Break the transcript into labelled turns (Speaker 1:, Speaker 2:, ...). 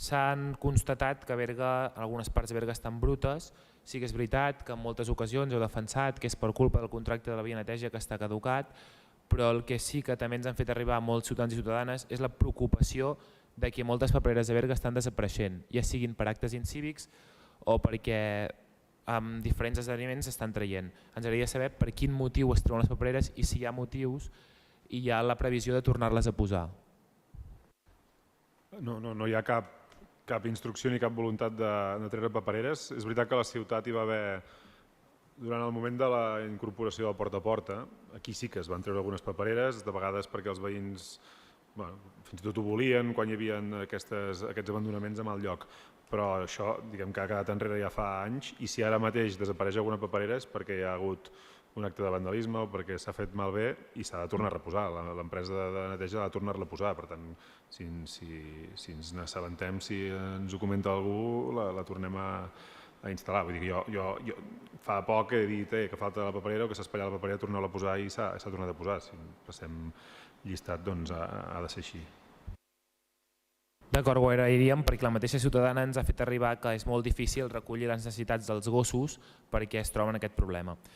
Speaker 1: s'han constatat que Berga, algunes parts de Berga estan brutes. Sí que és veritat que en moltes ocasions heu defensat que és per culpa del contracte de la via neteja que està caducat, però el que sí que també ens han fet arribar molts ciutadans i ciutadanes és la preocupació de que moltes papereres de Berga estan desapareixent, ja siguin per actes incívics o perquè amb diferents esdeveniments s'estan traient. Ens agradaria saber per quin motiu es treuen les papereres i si hi ha motius i hi ha la previsió de tornar-les a posar.
Speaker 2: No hi ha cap instrucció ni cap voluntat de treure papereres. És veritat que a la ciutat hi va haver, durant el moment de la incorporació del porta a porta, aquí sí que es van treure algunes papereres, de vegades perquè els veïns fins i tot ho volien quan hi havia aquests abandonaments a mal lloc. Però això diguem que ha quedat enrere ja fa anys, i si ara mateix desapareix alguna paperera és perquè hi ha hagut un acte de vandalisme o perquè s'ha fet malbé i s'ha de tornar a reposar. L'empresa de neteja ha de tornar-la a posar. Per tant, si ens n'assabentem, si ens ho comenta algú, la tornem a instal·lar. Vull dir que jo fa poc he dit que falta la paperera o que s'ha espatllat la paperera, tornar-la a posar i s'ha tornat a posar. Si passem llistat, doncs ha de ser així.
Speaker 1: D'acord, ho agrairíem perquè la mateixa ciutadana ens ha fet arribar que és molt difícil recollir les necessitats dels gossos perquè es troben aquest problema.